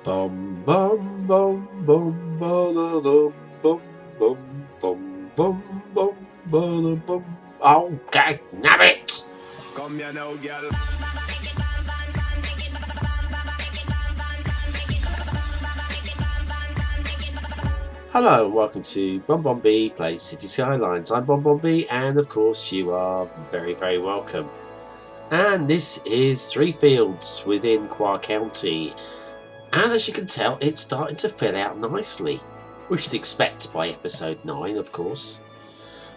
Bum bum bum bum ba-da-dum, bum bum bum bum bum ba-da-bum. Oh, damn it! Come here now, girl. Hello and welcome to Bonbon Plays Cities Skylines. I'm Bonbon and of course you are very, very welcome. And this is 3 fields within Qua County. And as you can tell, it's starting to fill out nicely. We should expect by episode 9, of course.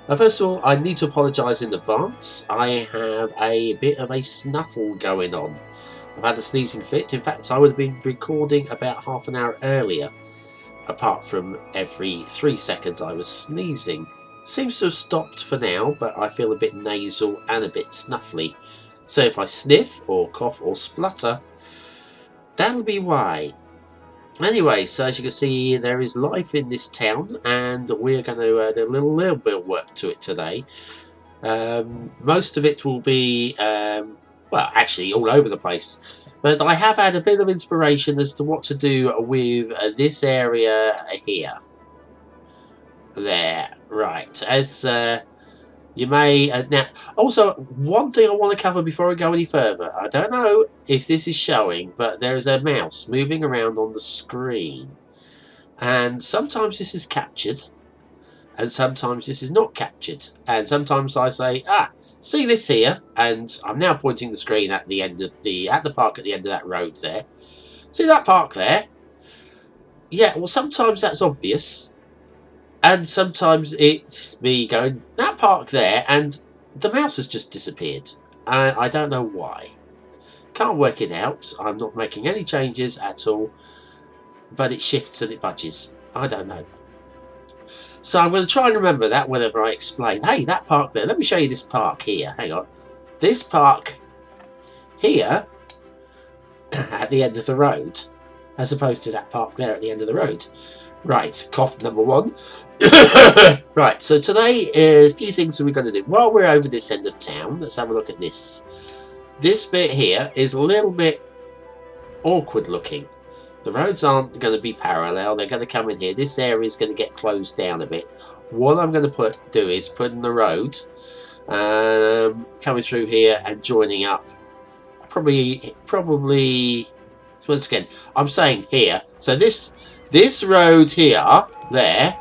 First of all, I need to apologise in advance. I have a bit of a snuffle going on. I've had a sneezing fit. In fact, I would have been recording about half an hour earlier, apart from every 3 seconds I was sneezing. Seems to have stopped for now, but I feel a bit nasal and a bit snuffly. So if I sniff or cough or splutter, that'll be why. Anyway, so as you can see, there is life in this town, and we're going to do a little bit of work to it today. Most of it will be, well, actually all over the place. But I have had a bit of inspiration as to what to do with this area here. There, right. As you may now. Also, one thing I want to cover before I go any further. I don't know if this is showing, but there is a mouse moving around on the screen, and sometimes this is captured, and sometimes this is not captured. And sometimes I say, see this here, and I'm now pointing the screen at the end of the park at the end of that road there. See that park there? Yeah. Well, sometimes that's obvious. And sometimes it's me going, that park there, and the mouse has just disappeared. I don't know why. Can't work it out. I'm not making any changes at all. But it shifts and it budges. I don't know. So I'm going to try and remember that whenever I explain. Hey, that park there. Let me show you this park here. Hang on. This park here at the end of the road, as opposed to that park there at the end of the road. Right, cough number 1. Right, so today, a few things that we're going to do. While we're over this end of town, let's have a look at this. This bit here is a little bit awkward looking. The roads aren't going to be parallel. They're going to come in here. This area is going to get closed down a bit. What I'm going to do is put in the road, coming through here and joining up. Probably, once again, I'm saying here. So this road here, there,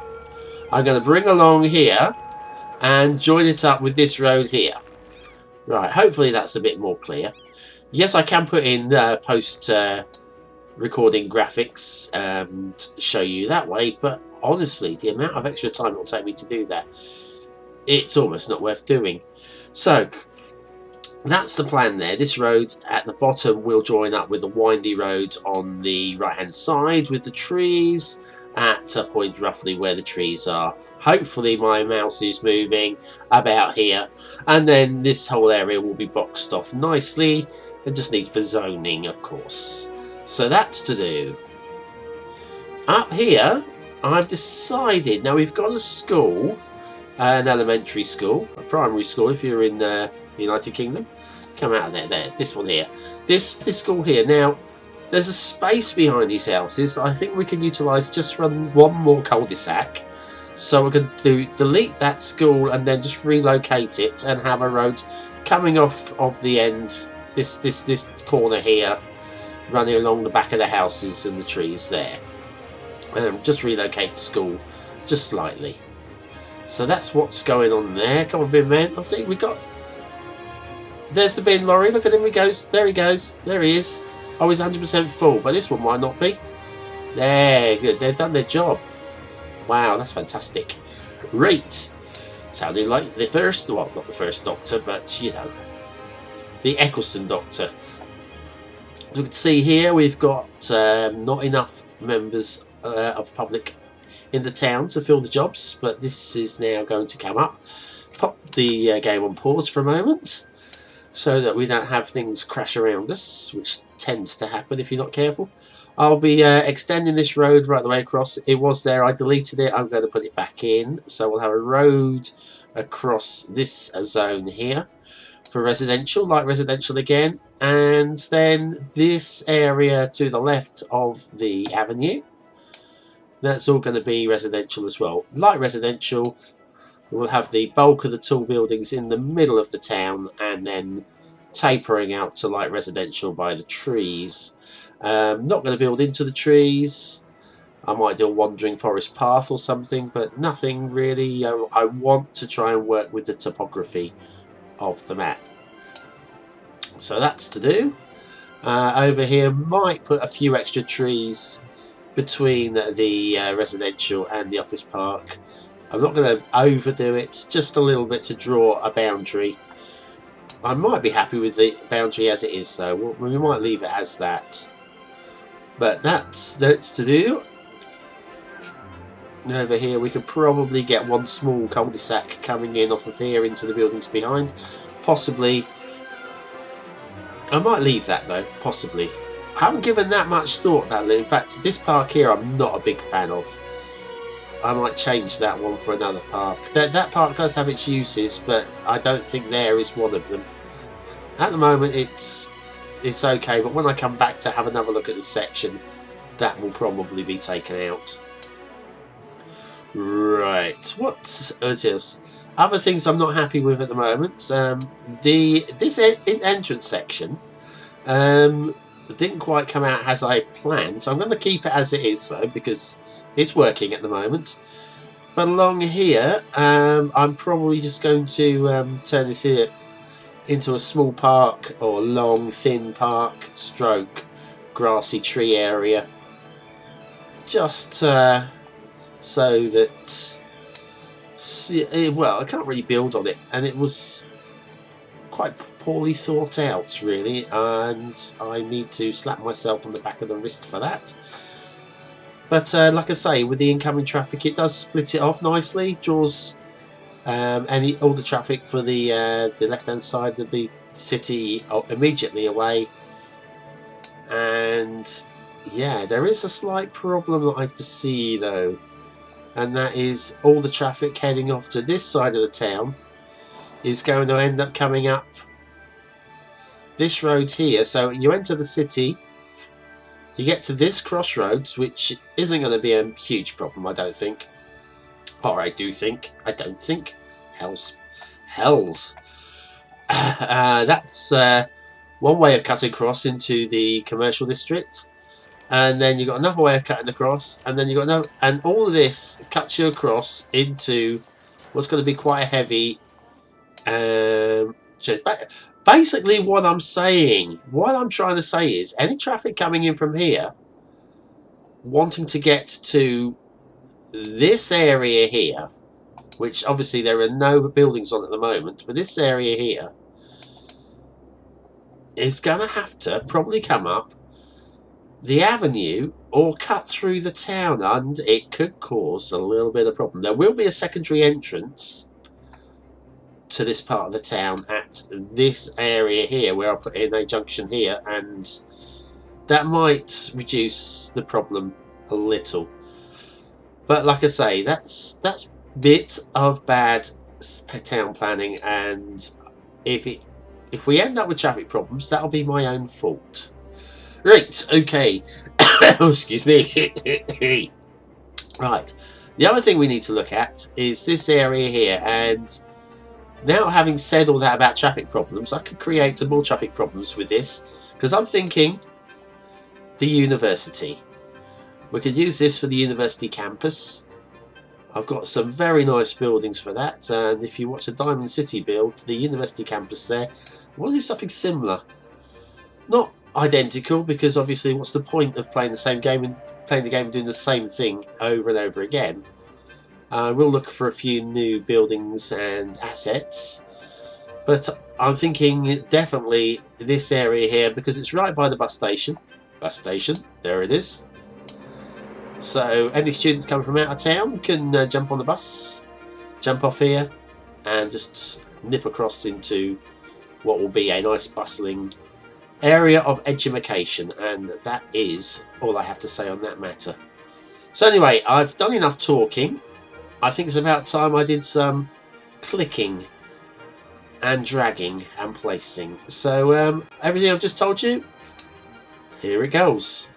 I'm going to bring along here and join it up with this road here. Right, hopefully that's a bit more clear. Yes, I can put in post recording graphics and show you that way, but honestly, the amount of extra time it will take me to do that, it's almost not worth doing. So that's the plan there. This road at the bottom will join up with the windy road on the right hand side with the trees at a point roughly where the trees are. Hopefully my mouse is moving about here, and then this whole area will be boxed off nicely and just need for zoning, of course. So that's to do. Up here I've decided, now we've got a school, an elementary school, a primary school if you're in the United Kingdom. Come out of there, this one here. This school here. Now, there's a space behind these houses I think we can utilise just from one more cul-de-sac. So we can delete that school and then just relocate it and have a road coming off of the end, this corner here, running along the back of the houses and the trees there. And just relocate the school just slightly. So that's what's going on there. Come on, bin man. I see we got... There's the bin lorry. Look at him. He goes. There he goes. There he is. Oh, he's 100% full, but this one might not be. There, good. They've done their job. Wow, that's fantastic. Right. Sounding like the first, well, not the first Doctor, but, you know, the Eccleston Doctor. As you can see here, we've got not enough members of public in the town to fill the jobs, but this is now going to come up. Pop the game on pause for a moment, so that we don't have things crash around us, which tends to happen if you're not careful. I'll be extending this road right the way across. It was there, I deleted it, I'm going to put it back in. So we'll have a road across this zone here for residential, light residential again, and then this area to the left of the avenue, that's all going to be residential as well. Light residential. We'll have the bulk of the tall buildings in the middle of the town, and then tapering out to light residential by the trees. Not going to build into the trees. I might do a wandering forest path or something, but nothing really. I want to try and work with the topography of the map. So that's to do. Over here, might put a few extra trees between the residential and the office park. I'm not going to overdo it, just a little bit to draw a boundary. I might be happy with the boundary as it is, though. We might leave it as that. But that's to do. Over here, we could probably get one small cul-de-sac coming in off of here into the buildings behind. Possibly. I might leave that, though. Possibly. I haven't given that much thought, that. In fact, this park here, I'm not a big fan of. I might change that one for another park. That park does have its uses, but I don't think there is one of them. At the moment, it's okay, but when I come back to have another look at this section, that will probably be taken out. Right, what's else? Other things I'm not happy with at the moment. This entrance section didn't quite come out as I planned, so I'm going to keep it as it is, though, because it's working at the moment. But along here, I'm probably just going to turn this here into a small park, or long, thin park, stroke, grassy tree area. Just so that... well, I can't really build on it, and it was quite poorly thought out, really, and I need to slap myself on the back of the wrist for that. But like I say, with the incoming traffic, it does split it off nicely. Draws all the traffic for the left-hand side of the city immediately away. And yeah, there is a slight problem that I foresee, though, and that is all the traffic heading off to this side of the town is going to end up coming up this road here. So you enter the city. You get to this crossroads, which isn't going to be a huge problem, I don't think. Or I do think. I don't think. Hells. That's one way of cutting across into the commercial district. And then you've got another way of cutting across. And then you've got another. And all of this cuts you across into what's going to be quite a heavy... basically, what I'm trying to say is, any traffic coming in from here, wanting to get to this area here, which obviously there are no buildings on at the moment, but this area here is going to have to probably come up the avenue or cut through the town, and it could cause a little bit of problem. There will be a secondary entrance to this part of the town at this area here, where I'll put in a junction here, and that might reduce the problem a little. But like I say, that's bit of bad town planning, and if we end up with traffic problems, that'll be my own fault. Right, okay. Oh, excuse me. Right, the other thing we need to look at is this area here, and now, having said all that about traffic problems, I could create some more traffic problems with this, because I'm thinking the university. We could use this for the university campus. I've got some very nice buildings for that, and if you watch the Diamond City build, the university campus there, I want to do something similar. Not identical, because obviously what's the point of playing the same game and doing the same thing over and over again? We'll look for a few new buildings and assets, but I'm thinking definitely this area here, because it's right by the bus station. There it is. So any students coming from out of town can jump on the bus, jump off here, and just nip across into what will be a nice bustling area of education. And that is all I have to say on that matter. So anyway, I've done enough talking. I think it's about time I did some clicking. and dragging and placing. So everything I've just told you, here it goes.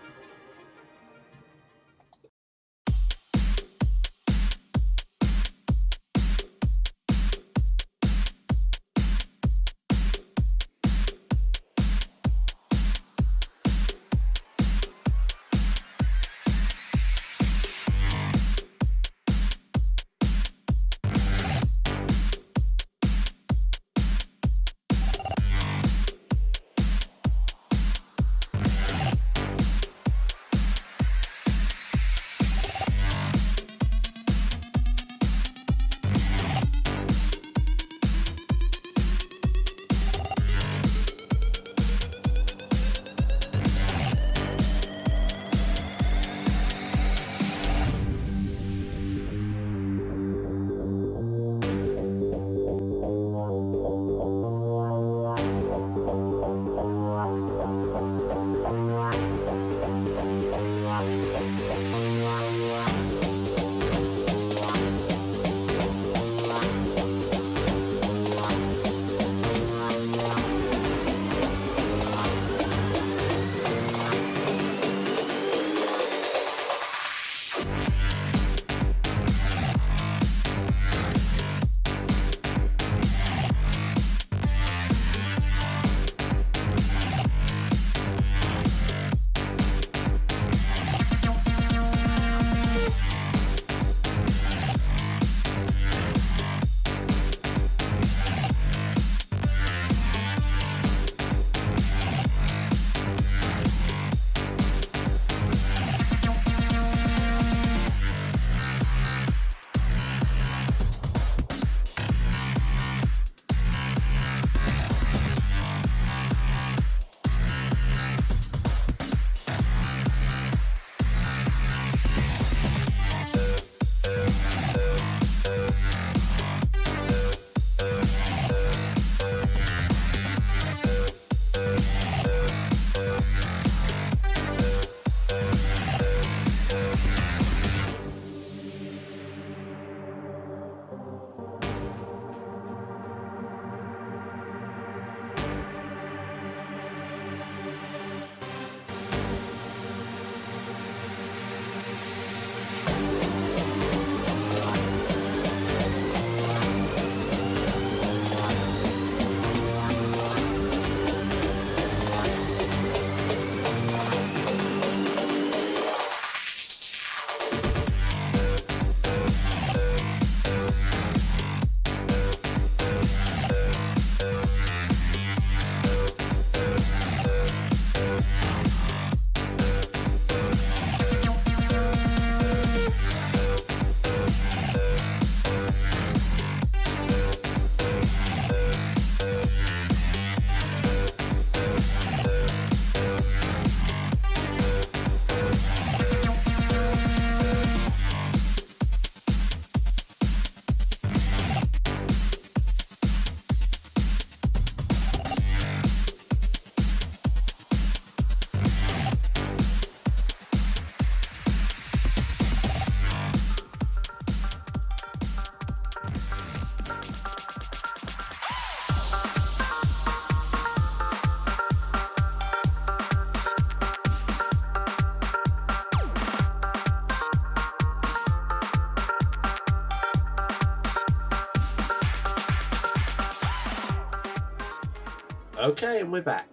Okay, and we're back.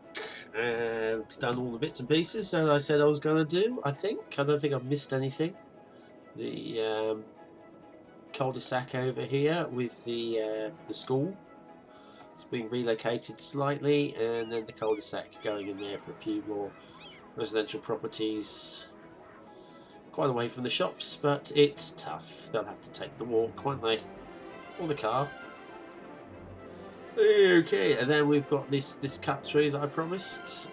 And done all the bits and pieces that I said I was going to do, I think. I don't think I've missed anything. The cul-de-sac over here with the school. It's been relocated slightly, and then the cul-de-sac going in there for a few more residential properties. Quite away from the shops, but it's tough. They'll have to take the walk, won't they? Or the car. Okay, and then we've got this cut through that I promised,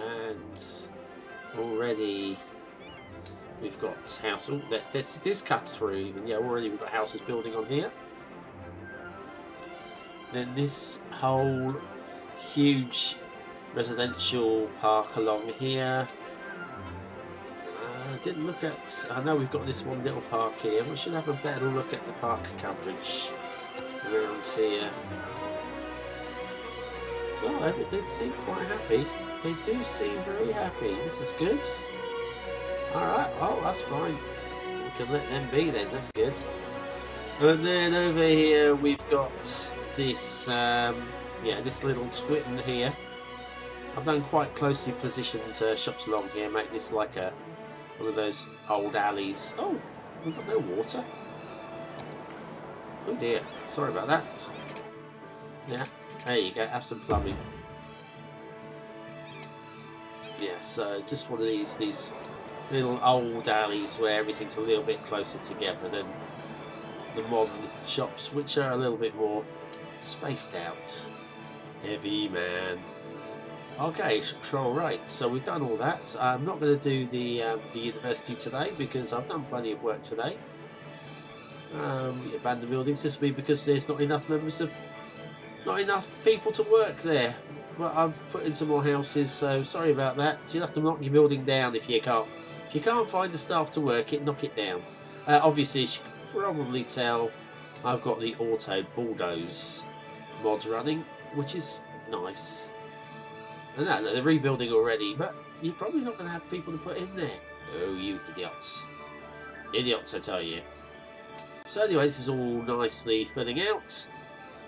and already we've got house. Oh, this cut through even. Yeah, already we've got houses building on here. Then this whole huge residential park along here. I didn't look at. I know we've got this one little park here. We should have a better look at the park coverage around here. So they seem quite happy. They do seem very happy. This is good. Alright, oh, that's fine. We can let them be then, that's good. And then over here we've got this, yeah, this little twitten here. I've done quite closely positioned shops along here, make this like one of those old alleys. Oh, we've got no water. Oh dear, sorry about that. Yeah, there you go, have some plumbing. Yeah, so just one of these little old alleys where everything's a little bit closer together than the modern shops, which are a little bit more spaced out. Heavy man. Okay, sure, right. So we've done all that. I'm not going to do the university today because I've done plenty of work today. Abandoned buildings. This will be because there's not enough people to work there. Well, I've put in some more houses, so sorry about that. So you'll have to knock your building down if you can't. If you can't find the staff to work it, knock it down. Obviously, as you can probably tell, I've got the auto bulldoze mod running, which is nice. And they're rebuilding already, but you're probably not going to have people to put in there. Oh, you idiots. Idiots, I tell you. So anyway, this is all nicely filling out.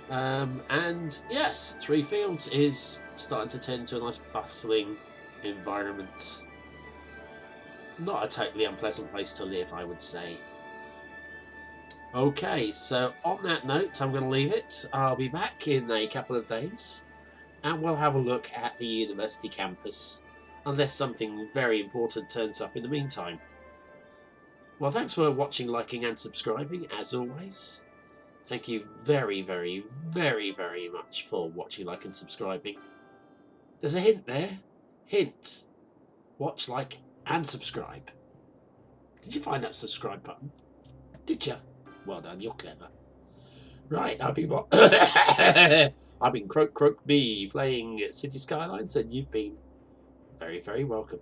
And yes, Three Fields is starting to turn into a nice bustling environment. Not a totally unpleasant place to live, I would say. Okay, so on that note, I'm going to leave it. I'll be back in a couple of days. And we'll have a look at the university campus, unless something very important turns up in the meantime. Well, thanks for watching, liking and subscribing, as always. Thank you very, very, very, very much for watching, like and subscribing. There's a hint there. Hint. Watch, like and subscribe. Did you find that subscribe button? Did you? Well done, you're clever. Right, I've been Croak Croak Me playing Cities Skylines, and you've been very, very welcome.